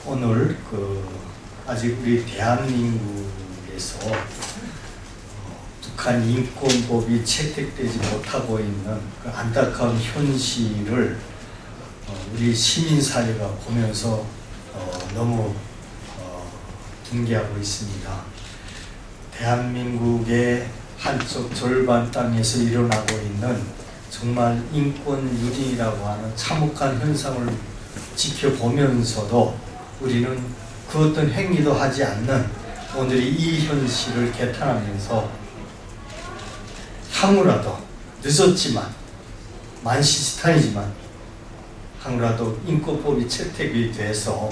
오늘 아직 우리 대한민국에서 북한 인권법이 채택되지 못하고 있는 그 안타까운 현실을 우리 시민사회가 보면서 너무 분개하고 있습니다. 대한민국의 한쪽 절반 땅에서 일어나고 있는 정말 인권유린이라고 하는 참혹한 현상을 지켜보면서도 우리는 그 어떤 행위도 하지 않는 오늘의 이 현실을 개탄하면서 향후라도 늦었지만 만시지탄이지만 향후라도 인권법이 채택이 돼서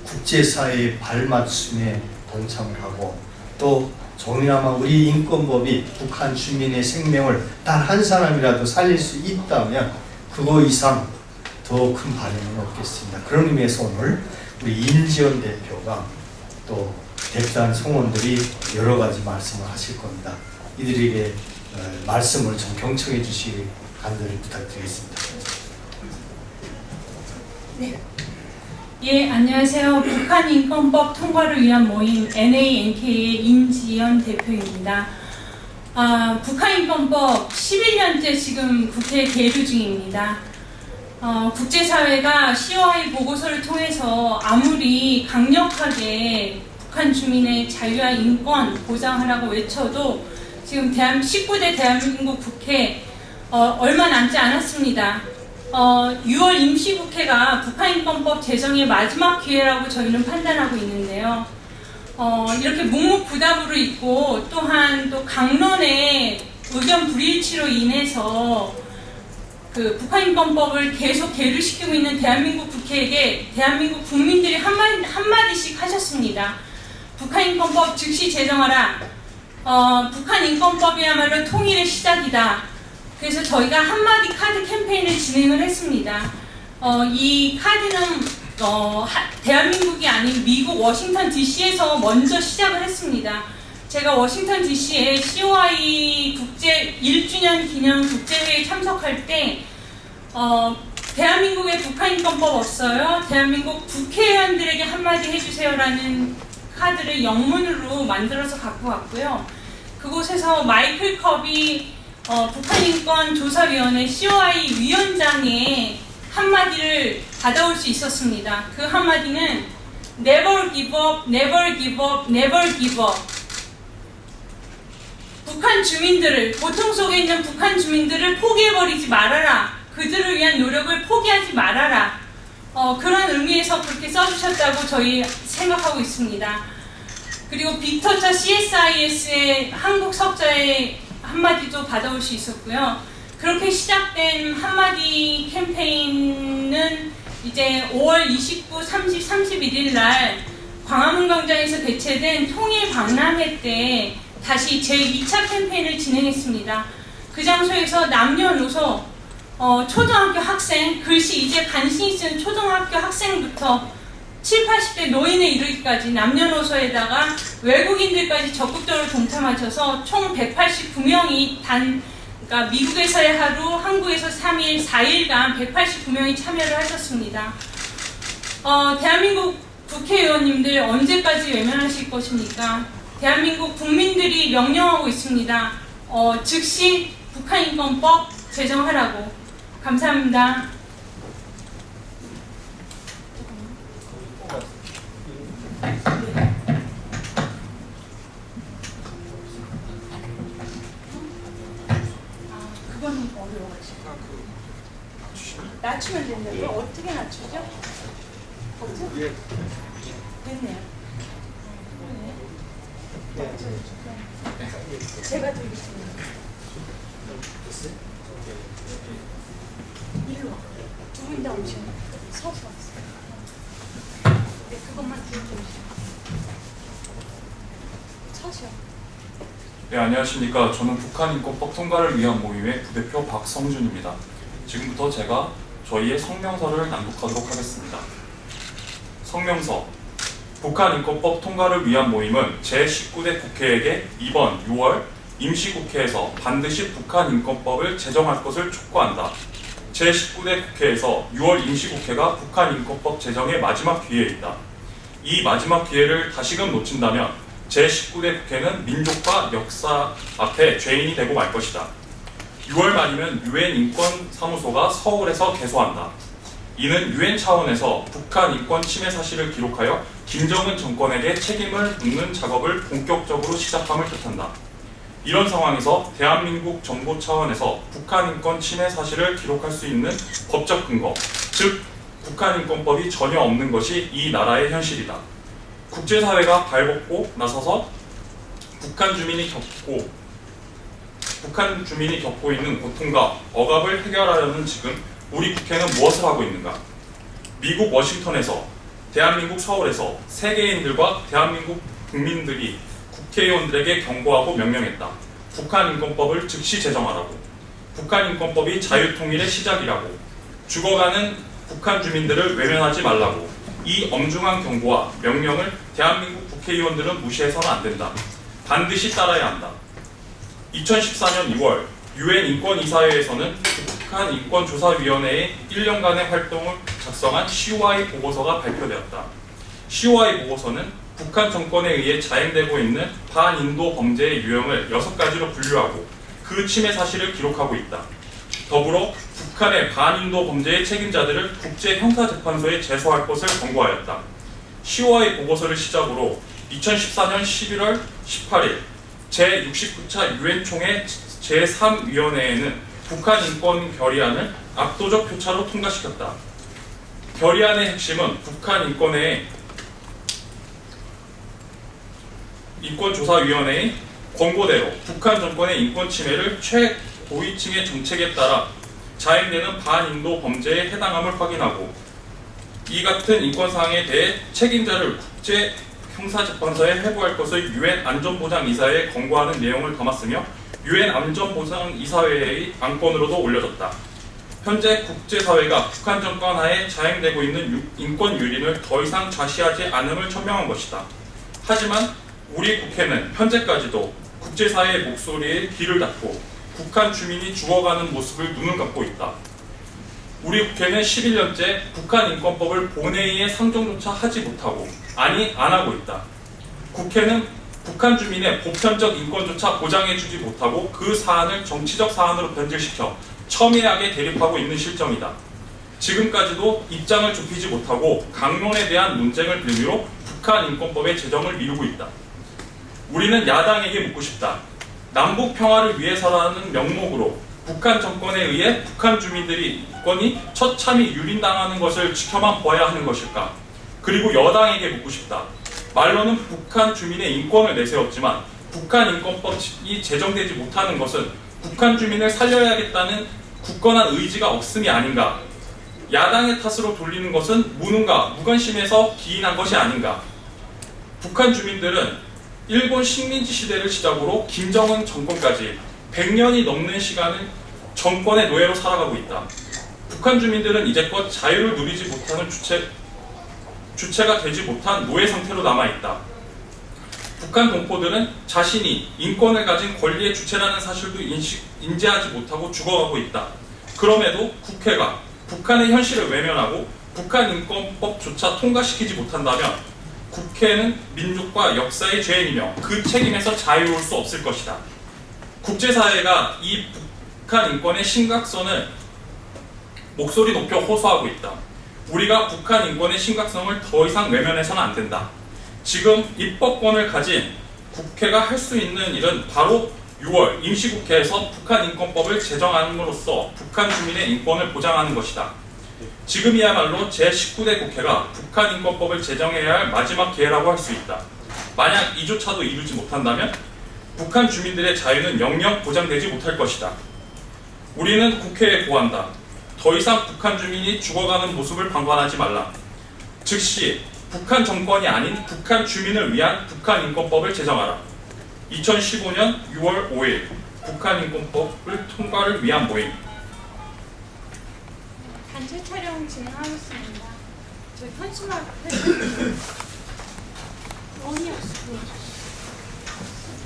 국제사회의 발맞춤에 동참을 하고 또 조금이나마 우리 인권법이 북한 주민의 생명을 단 한 사람이라도 살릴 수 있다면 그거 이상 더 큰 바람은 없겠습니다. 그런 의미에서 오늘 우리 임지연 대표가 또 대표단 성원들이 여러 가지 말씀을 하실 겁니다. 이들에게 말씀을 좀 경청해 주시기 간절히 부탁드리겠습니다. 네. 예, 안녕하세요. 북한 인권법 통과를 위한 모임 NANK의 임지연 대표입니다. 북한 인권법 11년째 지금 국회에 계류 중입니다. 국제사회가 COI 보고서를 통해서 아무리 강력하게 북한 주민의 자유와 인권 보장하라고 외쳐도 지금 19대 대한민국 국회 얼마 남지 않았습니다. 6월 임시국회가 북한인권법 제정의 마지막 기회라고 저희는 판단하고 있는데요. 이렇게 묵묵부답으로 있고 또한 또 강론의 의견 불일치로 인해서 그 북한인권법을 계속 계류시키고 있는 대한민국 국회에게 대한민국 국민들이 한마디씩 하셨습니다. 북한인권법 즉시 제정하라. 북한인권법이야말로 통일의 시작이다. 그래서 저희가 한마디 카드 캠페인을 진행을 했습니다. 이 카드는 대한민국이 아닌 미국 워싱턴 DC에서 먼저 시작을 했습니다. 제가 워싱턴 DC에 COI 국제 1주년 기념 국제회의에 참석할 때 대한민국에 북한인권법 없어요. 대한민국 국회의원들에게 한마디 해주세요라는 카드를 영문으로 만들어서 갖고 왔고요. 그곳에서 마이클 컵이 북한인권조사위원회 COI 위원장의 한마디를 받아올 수 있었습니다. 그 한마디는 Never give up, never give up, never give up. 북한 주민들을, 고통 속에 있는 북한 주민들을 포기해버리지 말아라. 그들을 위한 노력을 포기하지 말아라. 그런 의미에서 그렇게 써주셨다고 저희 생각하고 있습니다. 그리고 빅터처 CSIS의 한국 석자의 한마디도 받아올 수 있었고요. 그렇게 시작된 한마디 캠페인은 이제 5월 29, 30, 31일 날 광화문 광장에서 개최된 통일 박람회 때 다시 제2차 캠페인을 진행했습니다. 그 장소에서 남녀노소, 초등학교 학생, 글씨 이제 간신히 쓰는 초등학교 학생부터 7, 80대 노인에 이르기까지 남녀노소에다가 외국인들까지 적극적으로 동참하셔서 총 189명이 그러니까 미국에서의 하루, 한국에서 3일, 4일간 189명이 참여를 하셨습니다. 대한민국 국회의원님들 언제까지 외면하실 것입니까? 대한민국 국민들이 명령하고 있습니다. 즉시 북한인권법 제정하라고. 감사합니다. 그건 어려워가지고. 낮추면 된다고요? 어떻게 낮추죠? 됐네요. 제가 드리겠습니다. 일로 와. 두 분 다 오시면 서서 왔어요. 네, 그것만 들어주시죠. 서시오. 네, 안녕하십니까. 저는 북한인권법 통과를 위한 모임의 부대표 박성준입니다. 지금부터 제가 저희의 성명서를 낭독하도록 하겠습니다. 성명서. 북한인권법 통과를 위한 모임은 제19대 국회에게 이번 6월 임시국회에서 반드시 북한인권법을 제정할 것을 촉구한다. 제19대 국회에서 6월 임시국회가 북한인권법 제정의 마지막 기회이다. 이 마지막 기회를 다시금 놓친다면 제19대 국회는 민족과 역사 앞에 죄인이 되고 말 것이다. 6월 말이면 유엔 인권사무소가 서울에서 개소한다. 이는 유엔 차원에서 북한 인권 침해 사실을 기록하여 김정은 정권에게 책임을 묻는 작업을 본격적으로 시작함을 뜻한다. 이런 상황에서 대한민국 정부 차원에서 북한 인권 침해 사실을 기록할 수 있는 법적 근거, 즉 북한인권법이 전혀 없는 것이 이 나라의 현실이다. 국제사회가 발벗고 나서서 북한 주민이 겪고 있는 고통과 억압을 해결하려는 지금 우리 국회는 무엇을 하고 있는가? 미국 워싱턴에서, 대한민국 서울에서 세계인들과 대한민국 국민들이 국회의원들에게 경고하고 명령했다. 북한인권법을 즉시 제정하라고. 북한인권법이 자유통일의 시작이라고. 죽어가는 북한 주민들을 외면하지 말라고. 이 엄중한 경고와 명령을 대한민국 국회의원들은 무시해서는 안 된다. 반드시 따라야 한다. 2014년 2월 유엔 인권이사회에서는 북한 인권조사위원회의 1년간의 활동을 작성한 COI 보고서가 발표되었다. COI 보고서는 북한 정권에 의해 자행되고 있는 반인도 범죄의 유형을 6가지로 분류하고 그 침해 사실을 기록하고 있다. 더불어 북한의 반인도 범죄의 책임자들을 국제형사재판소에 제소할 것을 권고하였다. COI 보고서를 시작으로 2014년 11월 18일 제69차 유엔총회 제3위원회에는 북한 인권 결의안을 압도적 표차로 통과시켰다. 결의안의 핵심은 북한 인권조사위원회의 권고대로 북한 정권의 인권 침해를 최고위층의 정책에 따라 자행되는 반인도 범죄에 해당함을 확인하고 이 같은 인권사항에 대해 책임자를 국제형사재판소에 회부할 것을 유엔 안전보장이사회에 권고하는 내용을 담았으며 유엔 안전보장이사회의 안건으로도 올려졌다. 현재 국제사회가 북한 정권 하에 자행되고 있는 인권 유린을 더 이상 좌시하지 않음을 천명한 것이다. 하지만 우리 국회는 현재까지도 국제사회의 목소리에 귀를 닫고 북한 주민이 죽어가는 모습을 눈을 감고 있다. 우리 국회는 11년째 북한 인권법을 본회의에 상정조차 하지 못하고 안 하고 있다. 국회는 북한 주민의 보편적 인권조차 보장해주지 못하고 그 사안을 정치적 사안으로 변질시켜 첨예하게 대립하고 있는 실정이다. 지금까지도 입장을 좁히지 못하고 강론에 대한 논쟁을 빌미로 북한 인권법의 제정을 미루고 있다. 우리는 야당에게 묻고 싶다. 남북 평화를 위해서라는 명목으로 북한 정권에 의해 북한 주민들이 인권이 처참히 유린당하는 것을 지켜만 보아야 하는 것일까? 그리고 여당에게 묻고 싶다. 말로는 북한 주민의 인권을 내세웠지만 북한 인권법이 제정되지 못하는 것은 북한 주민을 살려야겠다는 굳건한 의지가 없음이 아닌가? 야당의 탓으로 돌리는 것은 무능과 무관심에서 기인한 것이 아닌가? 북한 주민들은 일본 식민지 시대를 시작으로 김정은 정권까지 100년이 넘는 시간을 정권의 노예로 살아가고 있다. 북한 주민들은 이제껏 자유를 누리지 못하는 주체가 되지 못한 노예 상태로 남아있다. 북한 동포들은 자신이 인권을 가진 권리의 주체라는 사실도 인지하지 못하고 죽어가고 있다. 그럼에도 국회가 북한의 현실을 외면하고 북한 인권법조차 통과시키지 못한다면 국회는 민족과 역사의 죄인이며 그 책임에서 자유로울 수 없을 것이다. 국제사회가 이 북한 인권의 심각성을 목소리 높여 호소하고 있다. 우리가 북한 인권의 심각성을 더 이상 외면해서는 안 된다. 지금 입법권을 가진 국회가 할 수 있는 일은 바로 6월 임시국회에서 북한 인권법을 제정함으로써 북한 주민의 인권을 보장하는 것이다. 지금이야말로 제19대 국회가 북한 인권법을 제정해야 할 마지막 기회라고 할 수 있다. 만약 이조차도 이루지 못한다면 북한 주민들의 자유는 영영 보장되지 못할 것이다. 우리는 국회에 고한다. 더 이상 북한 주민이 죽어가는 모습을 방관하지 말라. 즉시 북한 정권이 아닌 북한 주민을 위한 북한 인권법을 제정하라. 2015년 6월 5일 북한 인권법을 통과를 위한 모임. 단체 촬영 진행하겠습니다. 저희 현수막 원이었어요.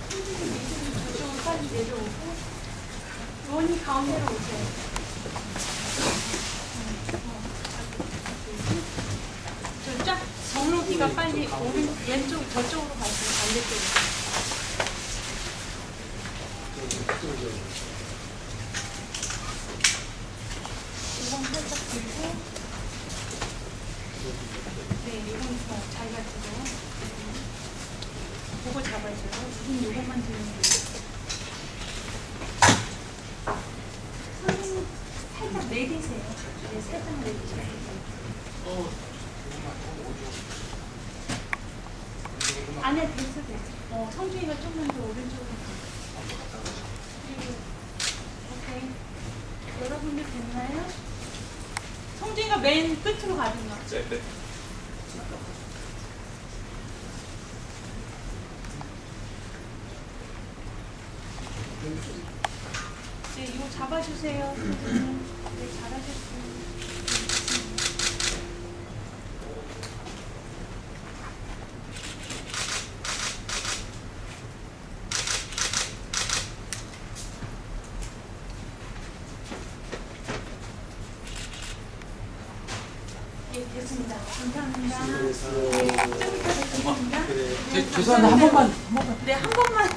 저쪽으로 빨리 내려오고 원이 가운데로 오세요. 저 쫙 정로 그러니까 빨리 왼쪽 저쪽으로 가세요. 반대쪽으로. 이건 살짝 들고, 네, 이건 더 자기가 들고, 보고 잡아줘요. 우린 요것만 들면 돼요. 선생님 살짝 내리세요. 네, 살짝 내리세요. 안에 됐어, 됐어. 성준이가 조금만 더 오른쪽으로. 그리고, 오케이. 여러분들 됐나요? 성준이가 맨 끝으로 가든가. 네, 네. 네, 이거 잡아주세요. 선생님. 네, 잘하셨어요. 예, 됐습니다. 감사합니다. 네, 좀 이따 뵙겠습니다. 죄송한데 한 번만 네, 한 번만.